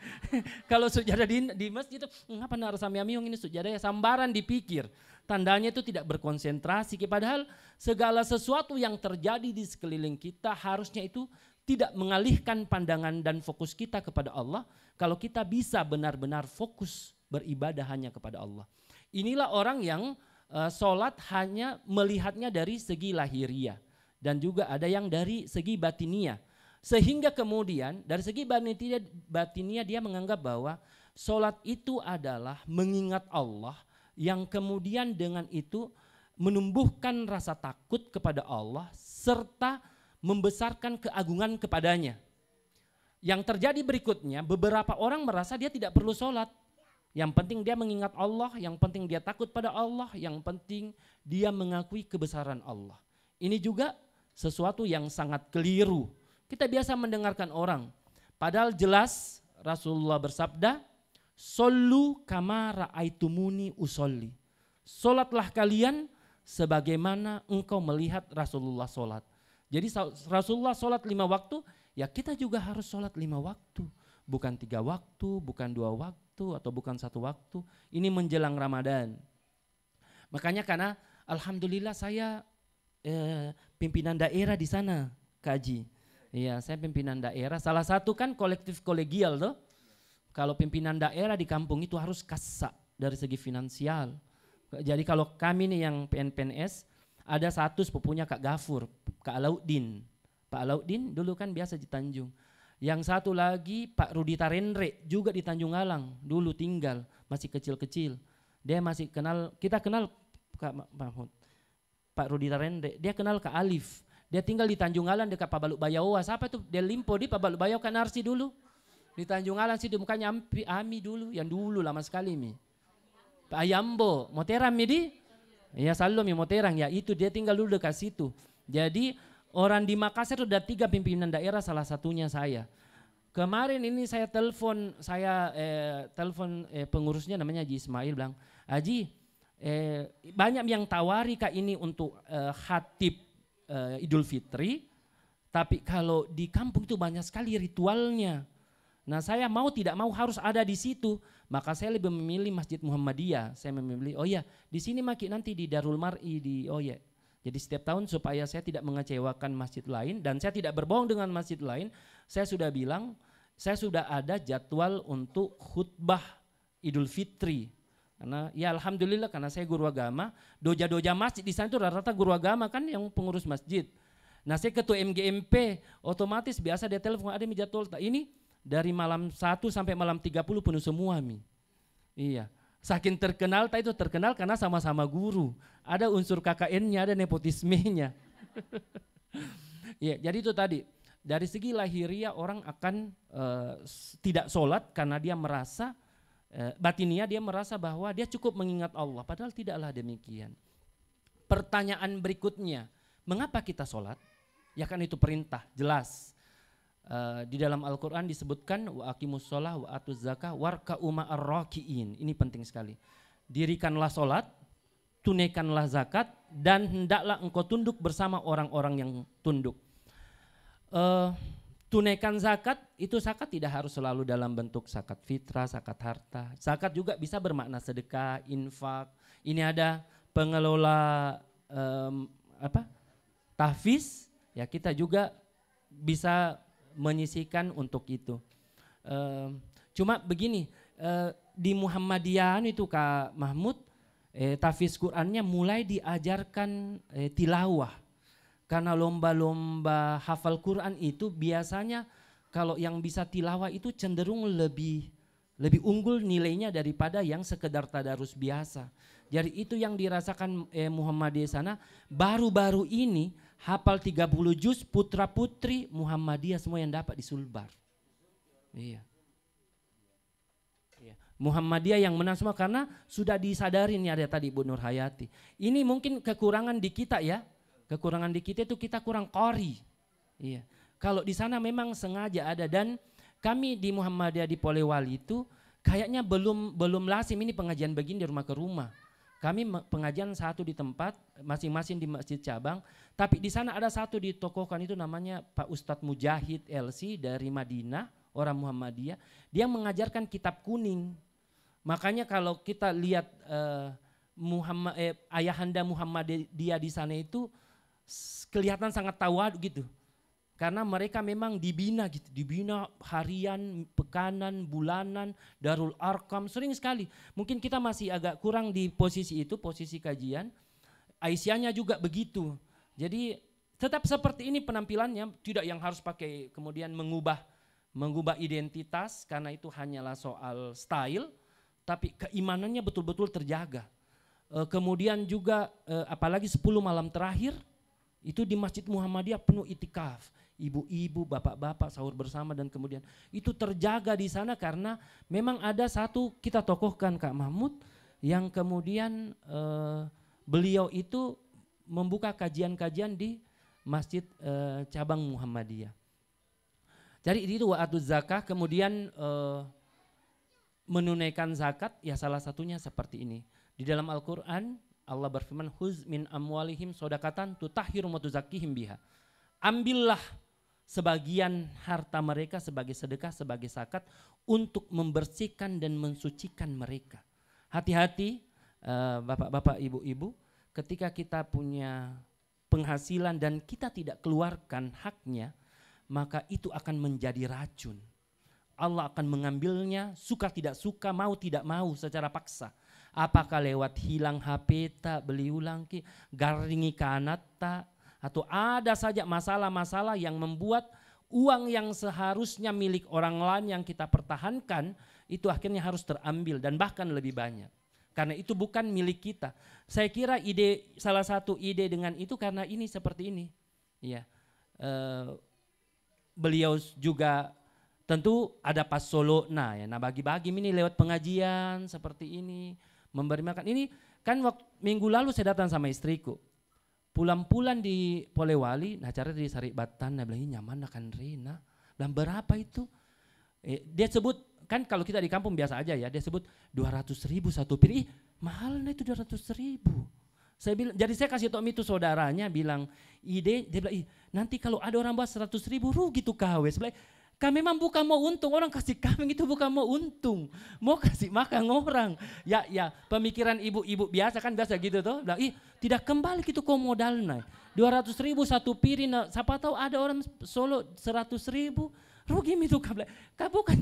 Kalau sujadah di masjid itu, ngapa rasa meamiong ini sujadah ya, sambaran dipikir. Tandanya itu tidak berkonsentrasi. Padahal segala sesuatu yang terjadi di sekeliling kita harusnya itu tidak mengalihkan pandangan dan fokus kita kepada Allah. Kalau kita bisa benar-benar fokus beribadah hanya kepada Allah. Inilah orang yang sholat hanya melihatnya dari segi lahiriah dan juga ada yang dari segi batiniah, sehingga kemudian dari segi batiniah dia menganggap bahwa sholat itu adalah mengingat Allah yang kemudian dengan itu menumbuhkan rasa takut kepada Allah serta membesarkan keagungan kepadanya. Yang terjadi berikutnya, beberapa orang merasa dia tidak perlu sholat. Yang penting dia mengingat Allah, yang penting dia takut pada Allah, yang penting dia mengakui kebesaran Allah. Ini juga sesuatu yang sangat keliru. Kita biasa mendengarkan orang, padahal jelas Rasulullah bersabda, "Shollu kama ra'aitumuni usolli." Solatlah kalian sebagaimana engkau melihat Rasulullah solat. Jadi Rasulullah solat 5 waktu, ya kita juga harus solat 5 waktu. Bukan 3 waktu, bukan 2 waktu, atau bukan 1 waktu. Ini menjelang Ramadan. Makanya karena alhamdulillah saya pimpinan daerah di sana, Kak Haji. Iya, saya pimpinan daerah. Salah satu kan kolektif kolegial tuh. Kalau pimpinan daerah di kampung itu harus kasa dari segi finansial. Jadi kalau kami nih yang PNS, ada satu sepupunya Kak Gafur, Kak Alauddin. Pak Alauddin dulu kan biasa di Tanjung. Yang satu lagi Pak Rudi Tarendre juga di Tanjung Alang, dulu tinggal, masih kecil-kecil. Dia masih kenal, kita kenal Pak Rudi Tarendre, dia kenal Kak Alif. Dia tinggal di Tanjung Alang dekat Pak Baluk Bayawa. Siapa tuh? Dia limpo di Pak Baluk Bayawa Kak Narsi dulu. Di Tanjung Alang situ mukanya Ami dulu, yang dulu lama sekali mi. Pak Ayambo, Moteram mi di? Ya selalu mi Moterang, ya itu dia tinggal dulu dekat situ. Jadi orang di Makassar sudah 3 pimpinan daerah, salah satunya saya. Kemarin ini saya telepon pengurusnya namanya Haji Ismail, bilang, Haji banyak yang tawari Kak ini untuk khatib Idul Fitri, tapi kalau di kampung itu banyak sekali ritualnya. Nah saya mau tidak mau harus ada di situ. Maka saya lebih memilih Masjid Muhammadiyah. Saya memilih, oh ya di sini Maki nanti di Darul Mar'i di Jadi setiap tahun supaya saya tidak mengecewakan masjid lain dan saya tidak berbohong dengan masjid lain, saya sudah bilang, saya sudah ada jadwal untuk khutbah Idul Fitri. Karena ya alhamdulillah karena saya guru agama, doja-doja masjid di sana itu rata-rata guru agama kan yang pengurus masjid. Nah saya ketua MGMP, otomatis biasa dia telepon ada jadwal ini dari malam 1 sampai malam 30 penuh semua Mi. Iya. Saking terkenal, itu terkenal karena sama-sama guru. Ada unsur KKN-nya, ada nepotismenya. Ya, jadi itu tadi. Dari segi lahiriah orang akan tidak sholat karena dia merasa, batiniah dia merasa bahwa dia cukup mengingat Allah. Padahal tidaklah demikian. Pertanyaan berikutnya, mengapa kita sholat? Ya kan itu perintah, jelas. Di dalam Al-Quran disebutkan wa aqimus sholah wa atuz zakah warka'u ma'ar raki'in. Ini penting sekali. Dirikanlah sholat, tunaikanlah zakat, dan hendaklah engkau tunduk bersama orang-orang yang tunduk. Tunaikan zakat, itu zakat tidak harus selalu dalam bentuk zakat fitrah, zakat harta. Zakat juga bisa bermakna sedekah, infak. Ini ada pengelola tahfiz, ya kita juga bisa menyisikan untuk itu. Cuma begini, di Muhammadiyah itu Kak Mahmud, tahfiz Qurannya mulai diajarkan tilawah. Karena lomba-lomba hafal Quran itu biasanya kalau yang bisa tilawah itu cenderung lebih unggul nilainya daripada yang sekedar tadarus biasa. Jadi itu yang dirasakan Muhammadiyah sana. Baru-baru ini hafal 30 juz putra putri Muhammadiyah semua yang dapat di Sulbar. Iya. Muhammadiyah yang menang semua karena sudah disadari nih ada tadi Bu Nur Hayati. Ini mungkin kekurangan di kita ya. Kekurangan di kita itu kita kurang qori. Iya. Kalau di sana memang sengaja ada dan kami di Muhammadiyah di Polewali itu kayaknya belum lazim ini pengajian begini di rumah ke rumah. Kami pengajian satu di tempat, masing-masing di masjid cabang, tapi di sana ada satu ditokohkan itu namanya Pak Ustadz Mujahid LC dari Madinah, orang Muhammadiyah. Dia mengajarkan kitab kuning. Makanya kalau kita lihat ayahanda Muhammadiyah di sana itu kelihatan sangat tawadu gitu. Karena mereka memang dibina gitu, dibina harian, pekanan, bulanan, Darul Arkam, sering sekali. Mungkin kita masih agak kurang di posisi itu, posisi kajian. Aisyahnya juga begitu. Jadi tetap seperti ini penampilannya, tidak yang harus pakai kemudian mengubah identitas karena itu hanyalah soal style, tapi keimanannya betul-betul terjaga. Kemudian juga apalagi 10 malam terakhir, itu di Masjid Muhammadiyah penuh itikaf. Ibu-ibu, bapak-bapak sahur bersama dan kemudian itu terjaga di sana karena memang ada satu kita tokohkan Kak Mahmud yang kemudian beliau itu membuka kajian-kajian di Masjid cabang Muhammadiyah. Jadi itu wa'atuz zakah kemudian menunaikan zakat ya salah satunya seperti ini. Di dalam Al-Quran Allah berfirman huz min amwalihim sodakatan tutahhirum wa tuzakkihim biha. Ambillah sebagian harta mereka sebagai sedekah, sebagai zakat untuk membersihkan dan mensucikan mereka. Hati-hati bapak-bapak, ibu-ibu, ketika kita punya penghasilan dan kita tidak keluarkan haknya, maka itu akan menjadi racun. Allah akan mengambilnya suka tidak suka, mau tidak mau secara paksa. Apakah lewat hilang HP tak, beli ulang ki, garingi kanat tak, atau ada saja masalah-masalah yang membuat uang yang seharusnya milik orang lain yang kita pertahankan itu akhirnya harus terambil dan bahkan lebih banyak. Karena itu bukan milik kita. Saya kira salah satu ide dengan itu karena ini seperti ini. Ya, beliau juga tentu ada pas solo. Nah bagi-bagi ini lewat pengajian seperti ini, memberi makan. Ini kan minggu lalu saya datang sama istriku. Pulang-pulang di Polewali, nah cara di Saribatan, nah bilang ini nyaman kan Rina. Dan berapa itu? Dia sebut, kan kalau kita di kampung biasa aja ya, dia sebut 200.000 satu piring. Mahal nah itu 200.000. Saya bilang, jadi saya kasih tau itu saudaranya bilang, dia bilang, nanti kalau ada orang bahas 100.000 rugi tuh KW. Sebelah, Kami memang bukan mau untung, orang kasih kambing itu bukan mau untung, mau kasih makan orang. Ya, pemikiran ibu-ibu biasa kan biasa gitu tuh, bilang, tidak kembali gitu kok modalnya. 200.000 satu piring, siapa tahu ada orang Solo 100.000, rugi itu bukan.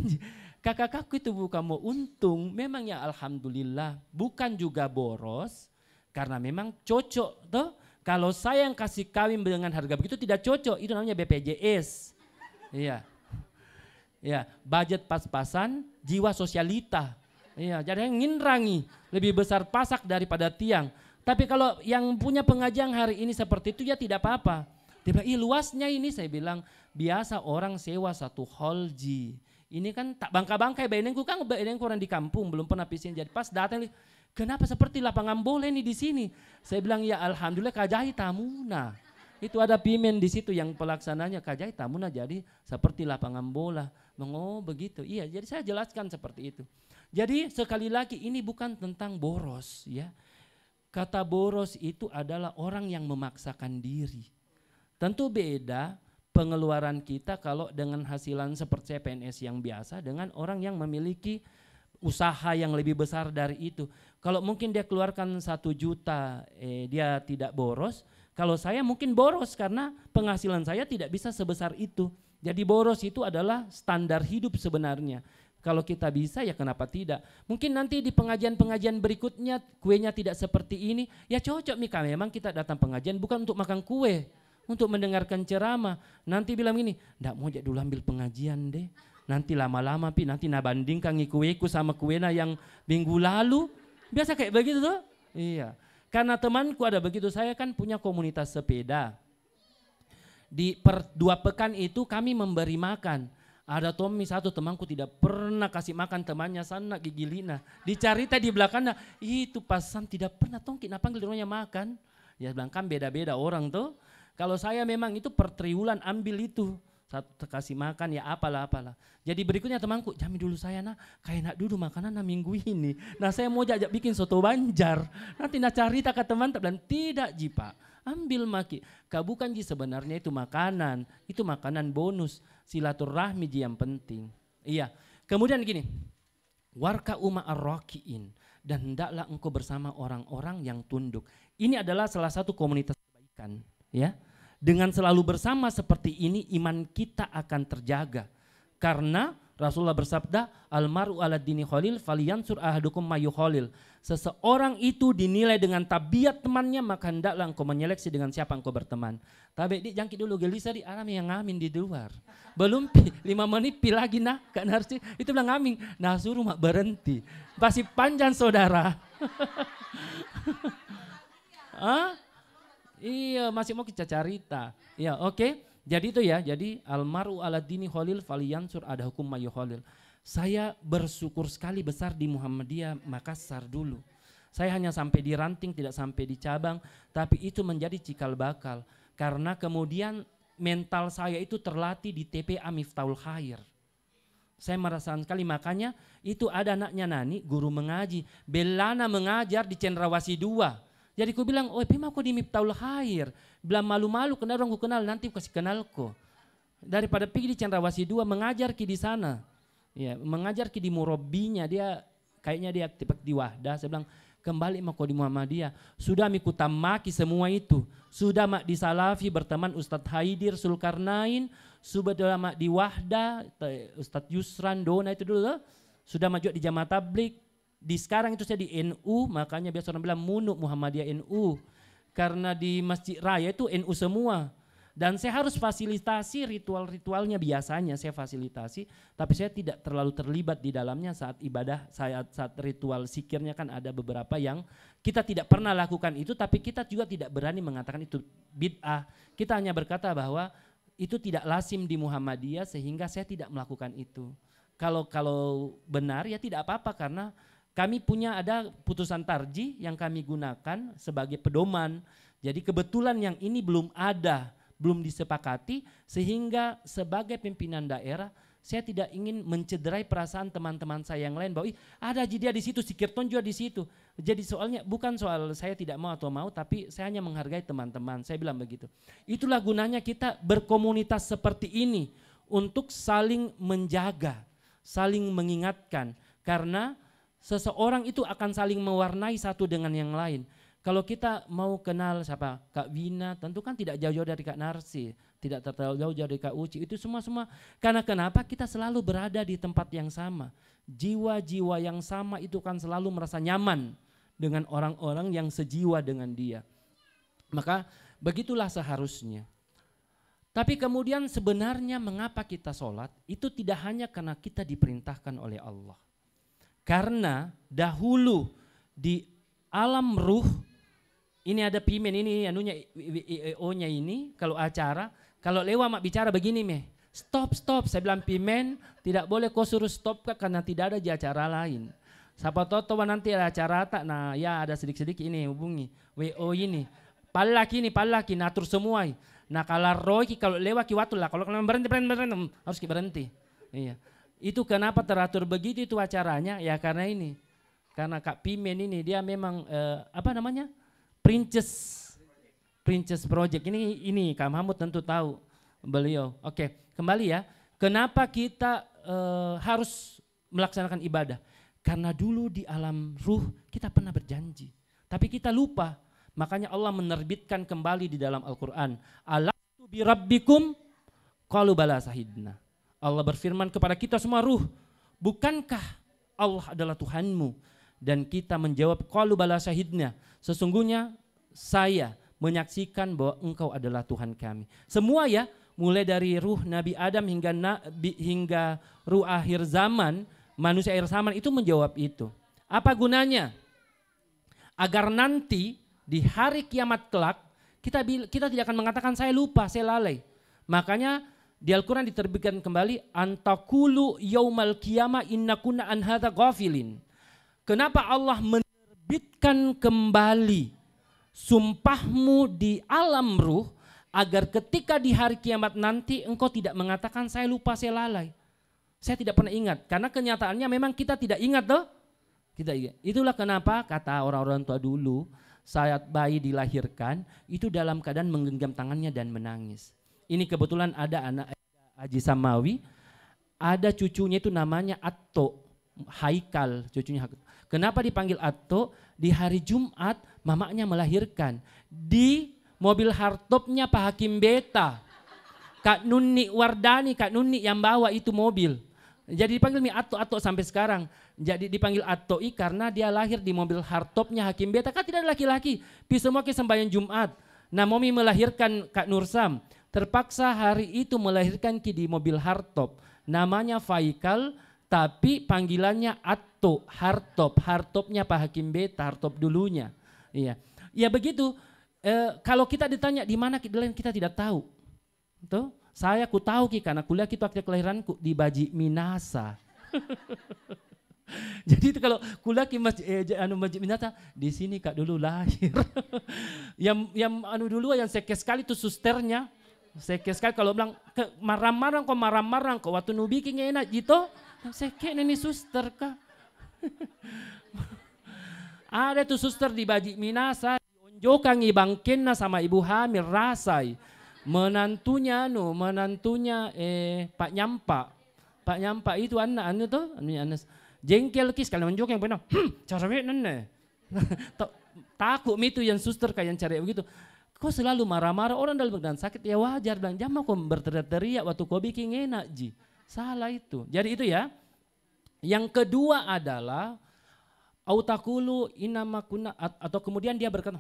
Kakak-kakak itu bukan mau untung, memang ya alhamdulillah, bukan juga boros, karena memang cocok tuh. Kalau saya yang kasih kawin dengan harga begitu tidak cocok, itu namanya BPJS. Iya. Ya, budget pas-pasan, jiwa sosialita. Iya, jadi nginrangi lebih besar pasak daripada tiang. Tapi kalau yang punya pengajian hari ini seperti itu ya tidak apa-apa. Dia bilang, luasnya ini, saya bilang biasa orang sewa satu holji. Ini kan tak bangka-bangkai, bayanganku kan orang di kampung belum pernah pisin, jadi pas datang, kenapa seperti lapangan bola ini di sini? Saya bilang ya alhamdulillah kajai tamuna. Itu ada pimen di situ yang pelaksananya kajai tamuna, jadi seperti lapangan bola. Oh begitu, iya. Jadi saya jelaskan seperti itu. Jadi sekali lagi ini bukan tentang boros ya. Kata boros itu adalah orang yang memaksakan diri. Tentu beda pengeluaran kita kalau dengan hasilan seperti PNS yang biasa dengan orang yang memiliki usaha yang lebih besar dari itu. Kalau mungkin dia keluarkan 1 juta, dia tidak boros. Kalau saya mungkin boros karena penghasilan saya tidak bisa sebesar itu. Jadi boros itu adalah standar hidup sebenarnya. Kalau kita bisa ya kenapa tidak. Mungkin nanti di pengajian-pengajian berikutnya kuenya tidak seperti ini. Ya cocok Mika, memang kita datang pengajian bukan untuk makan kue. Untuk mendengarkan ceramah. Nanti bilang ini, enggak mau dulu ambil pengajian deh. Nanti lama-lama nanti nabandingkan kueku sama kuena yang minggu lalu. Biasa kayak begitu tuh. Iya. Karena temanku ada begitu, saya kan punya komunitas sepeda. Di 2 pekan itu kami memberi makan. Ada Tommy satu temanku tidak pernah kasih makan temannya sana gigilina. Dicarita di belakangnya, itu pasan tidak pernah tongki panggil rumahnya makan. Ya bilang kan beda-beda orang tuh. Kalau saya memang itu per triwulan ambil itu. Satu kasih makan ya apalah. Jadi berikutnya temanku, jami dulu saya kayak nak dulu makanan minggu ini. Nah saya mau jajak bikin soto Banjar. Nanti nak cerita ke teman, bilang tidak Jipa. Ambil maki, bukan ji sebenarnya itu makanan bonus, silaturahmi ji yang penting. Iya, kemudian gini, warka umma ar-rakiin, dan hendaklah engkau bersama orang-orang yang tunduk. Ini adalah salah satu komunitas kebaikan, ya. Dengan selalu bersama seperti ini iman kita akan terjaga. Karena Rasulullah bersabda, almaru ala dini khalil falyansur ahadukum mayu khalil. Seseorang itu dinilai dengan tabiat temannya, maka hendaklah engkau menyeleksi dengan siapa engkau berteman. Tapi di jangkit dulu gelisah di alam yang ngamin di luar. Belum 5 menit lagi kan harus itu bilang ngamin. Nah suruh mak berhenti. Pasti panjang saudara. Iya masih mau kita cerita. Ya oke. Jadi itu ya, jadi almaru ala dini khalil falyansur ada hukum mayu khalil. Saya bersyukur sekali besar di Muhammadiyah Makassar dulu. Saya hanya sampai di ranting, tidak sampai di cabang, tapi itu menjadi cikal bakal. Karena kemudian mental saya itu terlatih di TPA Miftahul Khair. Saya merasakan sekali, makanya itu ada anaknya Nani, guru mengaji, Belana mengajar di Cendrawasih 2. Jadi ku bilang, Pima kok di Miftahul Khair? Bilang malu-malu, kenal orang ku kenal, nanti ku kasih kenal ko. Daripada pergi di Cendrawasih 2 mengajar ki di sana. Ya, mengajar ki di murabbinya, dia kayaknya dia aktif di Wahdah. Saya bilang, kembali mako di Muhammadiyah. Sudah miku tamaki semua itu. Sudah mak di Salafi berteman Ustadz Haidir Sulkarnain. Sudah mak di Wahdah, Ustadz Yusran Dona itu dulu. Sudah maju di Jamaah Tabligh. Di sekarang itu saya di NU, makanya biasa orang bilang munuk Muhammadiyah NU. Karena di Masjid Raya itu NU semua. Dan saya harus fasilitasi ritual-ritualnya, biasanya saya fasilitasi. Tapi saya tidak terlalu terlibat di dalamnya saat ibadah, saat ritual zikirnya kan ada beberapa yang kita tidak pernah lakukan itu. Tapi kita juga tidak berani mengatakan itu bid'ah. Kita hanya berkata bahwa itu tidak lazim di Muhammadiyah sehingga saya tidak melakukan itu. Kalau benar ya tidak apa-apa karena kami punya ada putusan tarjih yang kami gunakan sebagai pedoman. Jadi kebetulan yang ini belum ada, belum disepakati sehingga sebagai pimpinan daerah saya tidak ingin mencederai perasaan teman-teman saya yang lain bahwa ada dia di situ, si Kirton juga di situ. Jadi soalnya bukan soal saya tidak mau atau mau, tapi saya hanya menghargai teman-teman. Saya bilang begitu. Itulah gunanya kita berkomunitas seperti ini untuk saling menjaga, saling mengingatkan. Karena seseorang itu akan saling mewarnai satu dengan yang lain. Kalau kita mau kenal siapa Kak Vina, tentu kan tidak jauh-jauh dari Kak Narsi, tidak terlalu jauh dari Kak Uci. Itu semua karena kenapa? Kita selalu berada di tempat yang sama. Jiwa-jiwa yang sama itu kan selalu merasa nyaman dengan orang-orang yang sejiwa dengan dia. Maka begitulah seharusnya. Tapi kemudian sebenarnya mengapa kita sholat? Itu tidak hanya karena kita diperintahkan oleh Allah. Karena dahulu di alam ruh, ini ada pimen ini anunya IEO-nya ini, kalau acara, kalau lewat mak bicara begini meh, stop, saya bilang pimen tidak boleh kau suruh stop karena tidak ada di acara lain. Siapa tahu nanti ada acara tak, nah ya ada sedikit-sedikit ini hubungi WO ini, palaki natur semua. Nah kalau roy kalau lewat kiwatul lah, kalau berhenti harus berhenti. Iya. Itu kenapa teratur begitu itu acaranya ya karena ini. Karena Kak Pimen ini dia memang Princess Project ini Kak Mahmud tentu tahu beliau. Oke, kembali ya. Kenapa kita harus melaksanakan ibadah? Karena dulu di alam ruh kita pernah berjanji, tapi kita lupa. Makanya Allah menerbitkan kembali di dalam Al-Qur'an, alastu bi rabbikum qalu bala sahidna. Allah berfirman kepada kita semua ruh, bukankah Allah adalah Tuhanmu? Dan kita menjawab qalu bala sahidna, sesungguhnya saya menyaksikan bahwa engkau adalah Tuhan kami. Semua ya, mulai dari ruh Nabi Adam hingga ruh akhir zaman, manusia akhir zaman itu menjawab itu. Apa gunanya? Agar nanti di hari kiamat kelak kita tidak akan mengatakan saya lupa, saya lalai. Makanya di Al-Quran diterbitkan kembali antakulu yaumal qiyamah innakuna an hadza ghafilin. Kenapa Allah menerbitkan kembali sumpahmu di alam ruh agar ketika di hari kiamat nanti engkau tidak mengatakan saya lupa, saya lalai. Saya tidak pernah ingat karena kenyataannya memang kita tidak ingat toh. Kita ingat. Itulah kenapa kata orang-orang tua dulu saat bayi dilahirkan itu dalam keadaan menggenggam tangannya dan menangis. Ini kebetulan ada anak Haji Samawi, ada cucunya itu namanya Atto, Haikal cucunya. Kenapa dipanggil Atto? Di hari Jumat mamanya melahirkan di mobil hardtopnya Pak Hakim Beta. Kak Nunni Wardani, Kak Nunni yang bawa itu mobil. Jadi dipanggil Atto sampai sekarang. Jadi dipanggil Atto karena dia lahir di mobil hardtopnya Hakim Beta. Kan tidak ada laki-laki. Pi semua ke sembahyang Jumat. Nah Momi melahirkan Kak Nursam. Terpaksa hari itu melahirkan di mobil hardtop. Namanya Faikal. Tapi panggilannya Atto, hardtopnya Pak Hakim Beta, hardtop dulunya. Iya, ya begitu. Kalau kita ditanya di mana kita tidak tahu. Tuh, saya ku tahu karena kuliah kita waktu kelahiranku di Baji Minasa. Jadi itu kalau kuliah Masjid Minasa di sini Kak dulu lahir. yang yang sekes sekali itu susternya. Sekes sekali kalau bilang marah-marah kok waktu nu bikin enak gitu. Saya kayak ini suster kah? Ada tuh suster di Baji Minasa, dionjokan ibangkenna sama ibu hamil rasai. Menantunya Pak Nyampa itu anak tuh, jengkel kis kalau menjok yang benar. Cara nene. Takut itu yang suster kayak yang cari begitu. Kok selalu marah-marah orang dalam keadaan sakit ya wajar dan jangan kok berteriak-teriak waktu kau bikin enak ji. Salah itu. Jadi itu ya. Yang kedua adalah autakulu inamakuna atau kemudian dia berkata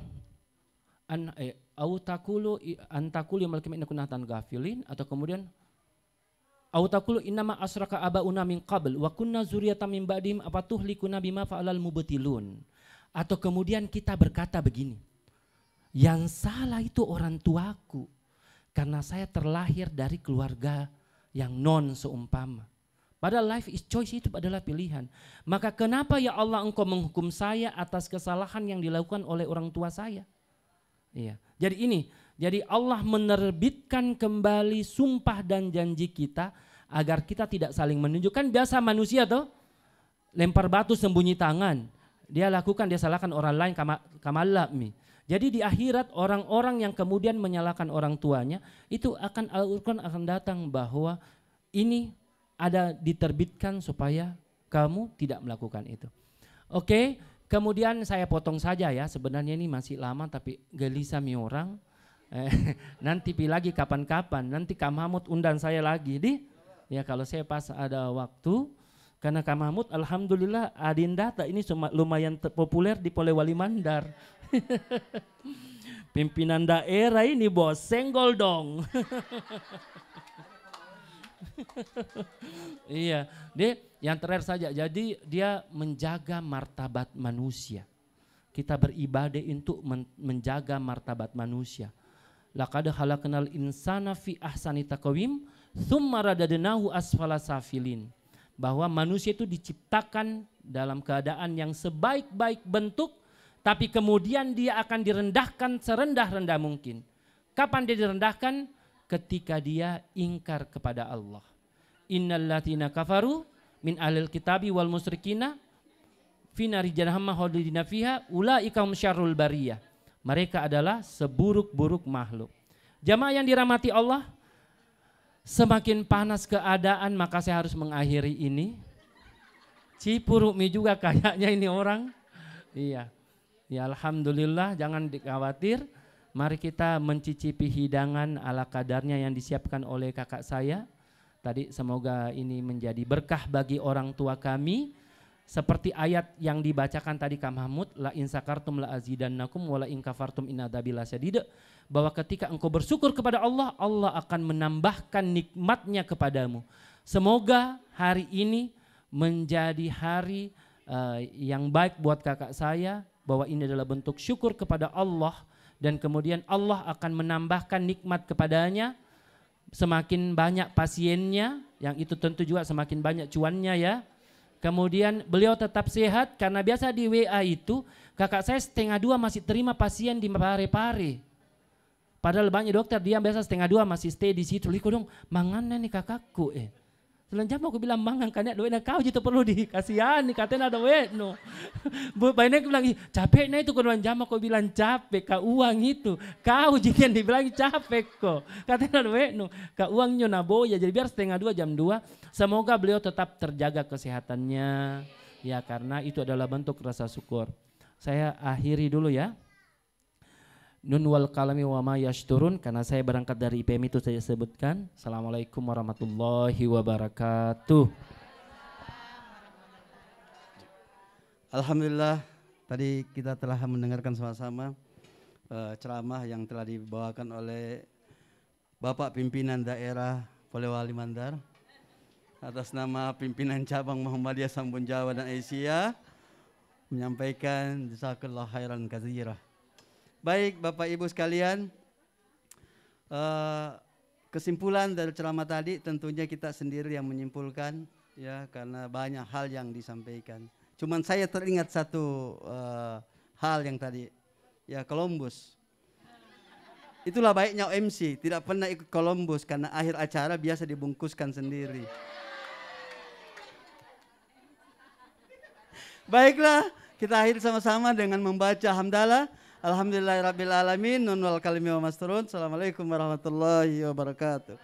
autakulu antakulu yang malkima inakunatan gafilin atau kemudian autakulu inama asraka abauna min qabl wa kunna zuriyatan min ba'dim apatuhlikuna bima fa'alal mubtilun. Atau kemudian kita berkata begini. Yang salah itu orang tuaku karena saya terlahir dari keluarga yang non seumpama. Padahal life is choice itu adalah pilihan. Maka kenapa ya Allah engkau menghukum saya atas kesalahan yang dilakukan oleh orang tua saya? Iya. Jadi Allah menerbitkan kembali sumpah dan janji kita agar kita tidak saling menunjukkan. Biasa manusia tuh lempar batu sembunyi tangan. Dia lakukan, dia salahkan orang lain kamalami. Jadi di akhirat orang-orang yang kemudian menyalahkan orang tuanya itu akan Al-Quran akan datang bahwa ini ada diterbitkan supaya kamu tidak melakukan itu. Oke, kemudian saya potong saja ya, sebenarnya ini masih lama tapi gelisah mi orang. Nanti pi lagi kapan-kapan, nanti Kak Mahmud undang saya lagi di. Ya kalau saya pas ada waktu, karena Kak Mahmud alhamdulillah Adindata ini lumayan populer di Polewali Mandar. Pimpinan daerah ini bos, senggol dong. Iya, dia yang terakhir saja. Jadi dia menjaga martabat manusia. Kita beribadah untuk menjaga martabat manusia. Laqad khalaqnal insana fi ahsani taqwim tsumma radadnahu asfala safilin. Bahwa manusia itu diciptakan dalam keadaan yang sebaik-baik bentuk, tapi kemudian dia akan direndahkan serendah-rendah mungkin. Kapan dia direndahkan? Ketika dia ingkar kepada Allah. Innal latina kafaru min ahlil kitabi wal musyrikina fi nari jahannam khalidina fiha ulaika hum syarrul bariyah. Mereka adalah seburuk-buruk makhluk. Jamaah yang dirahmati Allah, semakin panas keadaan maka saya harus mengakhiri ini. Cipurukmi juga kayaknya ini orang. Iya. Ya alhamdulillah, jangan dikhawatir. Mari kita mencicipi hidangan ala kadarnya yang disiapkan oleh kakak saya. Tadi semoga ini menjadi berkah bagi orang tua kami. Seperti ayat yang dibacakan tadi Kak Mahmud, la in sakartum la azidannakum wa la in kafartum inna adzabi lasyadid. Bahwa ketika engkau bersyukur kepada Allah, Allah akan menambahkan nikmatnya kepadamu. Semoga hari ini menjadi hari yang baik buat kakak saya, bahwa ini adalah bentuk syukur kepada Allah. Dan kemudian Allah akan menambahkan nikmat kepadanya, semakin banyak pasiennya, yang itu tentu juga semakin banyak cuannya ya. Kemudian beliau tetap sehat, karena biasa di WA itu kakak saya 1:30 masih terima pasien di Pare-Pare. Padahal banyak dokter, dia biasa 1:30 masih stay di situ. Liku dong, mangana nih kakakku Selanjutnya aku bilang mangan kanya doena kau gitu perlu dikasihani katanya ada no. Banyak bilang capek nah itu kedua jam aku bilang capek kau uang itu. Kau jika dibilang capek kok. Katanya ada no. Kau uangnya naboya jadi biar 1:30 jam 2. Semoga beliau tetap terjaga kesehatannya. Ya karena itu adalah bentuk rasa syukur. Saya akhiri dulu ya. Nun wal kalami wa ma yashturun, karena saya berangkat dari IPM itu saya sebutkan. Assalamualaikum warahmatullahi wabarakatuh. Alhamdulillah tadi kita telah mendengarkan sama-sama ceramah yang telah dibawakan oleh Bapak Pimpinan Daerah Polewali Mandar atas nama Pimpinan Cabang Muhammadiyah Sambun Jawa dan Asia, menyampaikan jazakallahu khairan katsira. Baik Bapak Ibu sekalian, kesimpulan dari ceramah tadi tentunya kita sendiri yang menyimpulkan ya, karena banyak hal yang disampaikan. Cuman saya teringat satu hal yang tadi ya, Columbus. Itulah baiknya OMC, tidak pernah ikut Columbus karena akhir acara biasa dibungkuskan sendiri. Baiklah, kita akhiri sama-sama dengan membaca hamdalah. Alhamdulillahirabbil alamin. Nun wal kalimi wa masturun. Assalamualaikum warahmatullahi wabarakatuh.